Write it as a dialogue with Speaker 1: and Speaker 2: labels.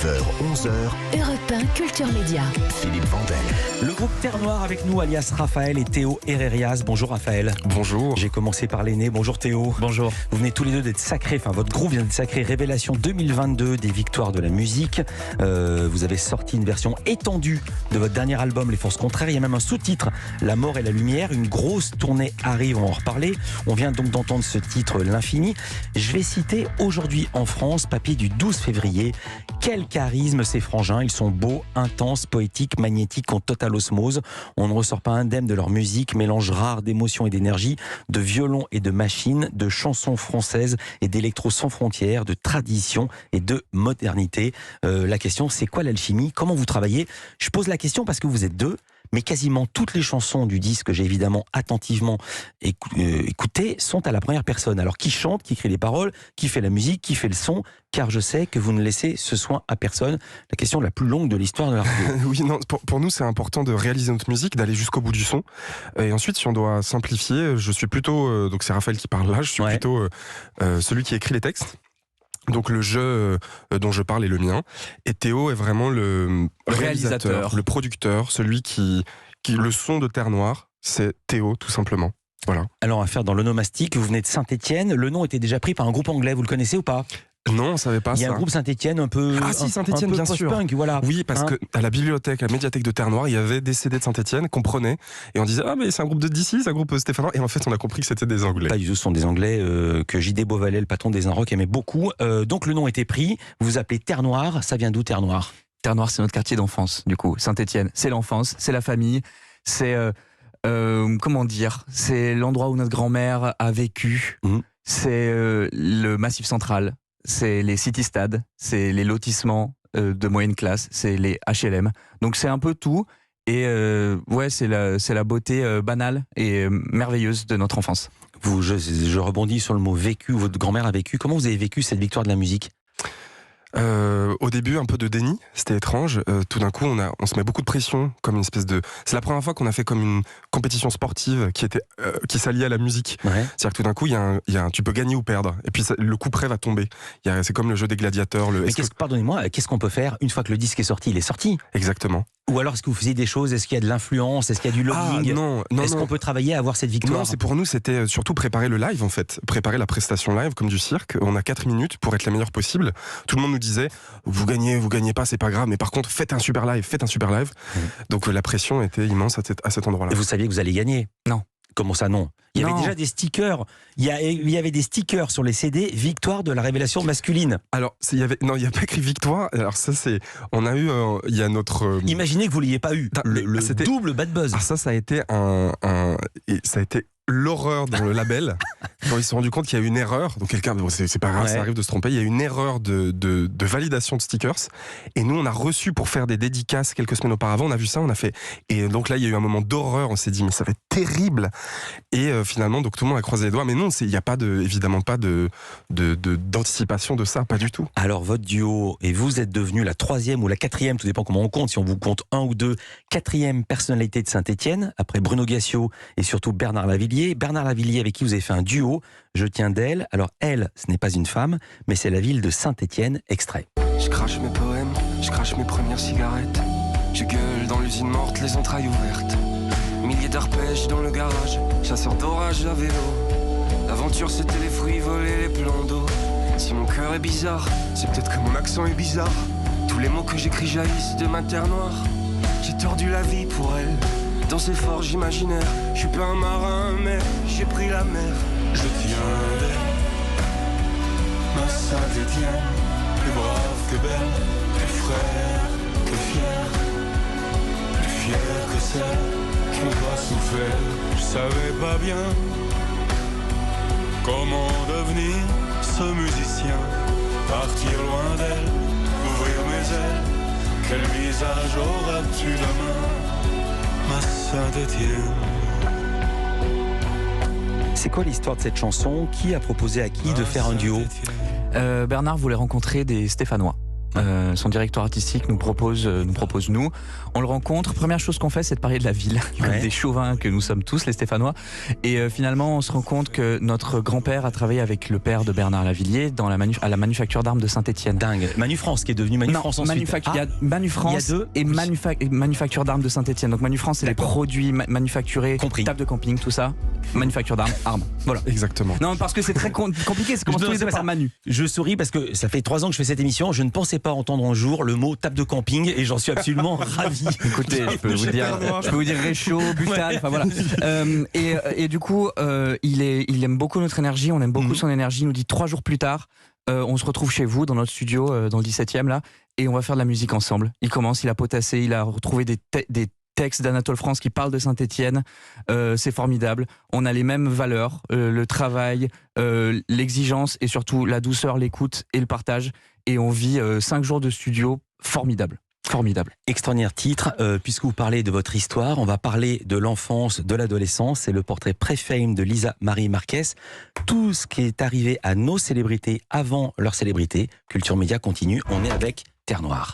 Speaker 1: 9h, 11h,
Speaker 2: Europe 1 Culture Média.
Speaker 1: Philippe Vandel.
Speaker 3: Le groupe Terre Noire avec nous, alias Raphaël et Théo Herrerias. Bonjour Raphaël.
Speaker 4: Bonjour.
Speaker 3: J'ai commencé par l'aîné. Bonjour Théo.
Speaker 4: Bonjour.
Speaker 3: Vous venez tous les deux d'être sacrés, enfin votre groupe vient d'être sacré. Révélation 2022 des victoires de la musique. Vous avez sorti une version étendue de votre dernier album Les Forces Contraires. Il y a même un sous-titre, La Mort et la Lumière. Une grosse tournée arrive, on va en reparler. On vient donc d'entendre ce titre, L'Infini. Je vais citer aujourd'hui en France, papier du 12 février. Quel charisme ces frangins. Ils sont beaux, intenses, poétiques, magnétiques, en totale osmose. On ne ressort pas indemne de leur musique, mélange rare d'émotions et d'énergie, de violon et de machines, de chansons françaises et d'électro sans frontières, de tradition et de modernité. La question, c'est quoi l'alchimie? Comment vous travaillez? Je pose la question parce que vous êtes deux, mais quasiment toutes les chansons du disque que j'ai évidemment attentivement écoutées sont à la première personne. Alors qui chante, qui écrit les paroles, qui fait la musique, qui fait le son? Car je sais que vous ne laissez ce soin à personne. La question la plus longue de l'histoire de la radio.
Speaker 4: Oui, non, pour nous, c'est important de réaliser notre musique, d'aller jusqu'au bout du son. Et ensuite, si on doit simplifier, je suis plutôt, donc c'est Raphaël qui parle là, je suis plutôt celui qui écrit les textes. Donc le jeu dont je parle est le mien. Et Théo est vraiment le réalisateur, le producteur, celui qui le son de Terre Noire, c'est Théo tout simplement. Voilà.
Speaker 3: Alors à faire dans l'onomastique, vous venez de Saint-Étienne. Le nom était déjà pris par un groupe anglais, vous le connaissez ou pas?
Speaker 4: Non, on savait pas ça.
Speaker 3: Il y a un groupe Saint-Étienne un peu.
Speaker 4: Ah si, Saint-Étienne, bien sûr.
Speaker 3: Post-punk, voilà.
Speaker 4: Oui, parce que à la bibliothèque, à la médiathèque de Terre Noire, il y avait des CD de Saint-Étienne qu'on prenait et on disait ah mais c'est un groupe de DC, c'est un groupe stéphanois, et en fait on a compris que c'était des Anglais.
Speaker 3: Pas du tout, ce sont des Anglais que J.D. Beauvalet, le patron des Inrocks, aimait beaucoup. Donc le nom était pris. Vous vous appelez Terre Noire. Ça vient d'où Terre Noire?
Speaker 5: Terre Noire, c'est notre quartier d'enfance. Du coup, Saint-Étienne, c'est l'enfance, c'est la famille, c'est comment dire, c'est l'endroit où notre grand-mère a vécu. C'est le Massif Central. C'est les city-stades, c'est les lotissements de moyenne classe, c'est les HLM. Donc c'est un peu tout. Et ouais, c'est la beauté banale et merveilleuse de notre enfance.
Speaker 3: Je rebondis sur le mot vécu, votre grand-mère a vécu. Comment vous avez vécu cette victoire de la musique?
Speaker 4: Au début, un peu de déni, c'était étrange. Tout d'un coup, on se met beaucoup de pression, comme une espèce de. C'est la première fois qu'on a fait comme une compétition sportive qui s'alliait à la musique. Ouais. C'est-à-dire que tout d'un coup, tu peux gagner ou perdre, et puis le coup près va tomber. C'est comme le jeu des gladiateurs.
Speaker 3: Pardonnez-moi, qu'est-ce qu'on peut faire une fois que le disque est sorti? Il est sorti.
Speaker 4: Exactement.
Speaker 3: Ou alors, est-ce que vous faisiez des choses? Est-ce qu'il y a de l'influence? Est-ce qu'il y a du lobbying?
Speaker 4: Non.
Speaker 3: Est-ce qu'on peut travailler à avoir cette victoire?
Speaker 4: Non, pour nous, c'était surtout préparer le live, en fait. Préparer la prestation live, comme du cirque. On a 4 minutes pour être la meilleure possible. Tout le monde nous disait, vous gagnez pas, c'est pas grave, mais par contre, faites un super live. Donc la pression était immense à cet endroit-là.
Speaker 3: Et vous saviez que vous alliez gagner?
Speaker 5: Non.
Speaker 3: Comment ça, non? Il y avait déjà des stickers. Il y avait des stickers sur les CD, victoire de la révélation masculine.
Speaker 4: Alors, il y a pas écrit victoire. Alors ça, on a eu, il y a notre.
Speaker 3: Imaginez que vous l'ayez pas eu. Le double bad buzz.
Speaker 4: Alors ça a été ça a été l'horreur dans le label. Quand ils se sont rendus compte qu'il y a une erreur, donc quelqu'un, c'est pas grave, ça arrive de se tromper, il y a une erreur de validation de stickers, et nous on a reçu pour faire des dédicaces quelques semaines auparavant, on a vu ça, on a fait, et donc là il y a eu un moment d'horreur, on s'est dit mais ça va être terrible, et finalement donc tout le monde a croisé les doigts, mais non, il n'y a pas évidemment pas d'anticipation de ça, pas du tout.
Speaker 3: Alors votre duo, et vous êtes devenu la 3e ou la 4e, tout dépend comment on compte, si on vous compte 1 ou 2, 4e personnalité de Saint-Étienne, après Bruno Gassio et surtout Bernard Lavilliers, avec qui vous avez fait un duo, Je tiens d'elle. Alors elle, ce n'est pas une femme, mais c'est la ville de Saint-Étienne, extrait.
Speaker 6: Je crache mes poèmes, je crache mes premières cigarettes. Je gueule dans l'usine morte, les entrailles ouvertes. Milliers d'arpèges dans le garage, chasseur d'orage à vélo. L'aventure c'était les fruits volés, les plans d'eau. Si mon cœur est bizarre, c'est peut-être que mon accent est bizarre. Tous les mots que j'écris jaillissent de ma terre noire. J'ai tordu la vie pour elle. Dans ces forges imaginaires, je suis pas un marin, mais j'ai pris la mer. Je viens d'elle, ma Saint-Étienne, plus brave que belle, plus frère que fière, plus fière que celle qui m'a souffert. Je savais pas bien comment devenir ce musicien, partir loin d'elle, ouvrir mes ailes. Quel visage auras-tu demain? Ma Saint-Étienne.
Speaker 3: C'est quoi l'histoire de cette chanson? Qui a proposé à qui de faire un duo?
Speaker 5: Bernard voulait rencontrer des Stéphanois. Son directeur artistique nous propose nous. On le rencontre. Première chose qu'on fait, c'est de parler de la ville, comme des chauvins que nous sommes tous, les Stéphanois. Et finalement, on se rend compte que notre grand-père a travaillé avec le père de Bernard Lavilliers à la manufacture d'armes de Saint-Étienne.
Speaker 3: Dingue. Manu France qui est devenu Manu France ensuite.
Speaker 5: Il y a Manu France et manufacture d'armes de Saint-Étienne. Donc Manu France, c'est les produits manufacturés, table de camping, tout ça. Manufacture d'armes, armes. Voilà.
Speaker 4: Exactement.
Speaker 5: Non, parce que c'est très compliqué. C'est commencé par Manu.
Speaker 3: Je souris parce que ça fait 3 ans que je fais cette émission. Je ne pensais pas entendre un jour le mot table de camping et j'en suis absolument ravi.
Speaker 5: Écoutez, je peux vous dire réchaud, butal, enfin voilà. Et du coup, il aime beaucoup notre énergie. On aime beaucoup son énergie. Il nous dit 3 jours plus tard, on se retrouve chez vous dans notre studio dans le 17e là, et on va faire de la musique ensemble. Il a potassé, il a retrouvé des textes d'Anatole France qui parlent de Saint-Étienne. C'est formidable. On a les mêmes valeurs, le travail, l'exigence et surtout la douceur, l'écoute et le partage. Et on vit 5 jours de studio formidables. Formidable.
Speaker 3: Extraordinaire titre, puisque vous parlez de votre histoire, on va parler de l'enfance, de l'adolescence. C'est le portrait pré-fame de Lisa Marie Marquez. Tout ce qui est arrivé à nos célébrités avant leur célébrité. Culture Média continue, on est avec Terre Noire.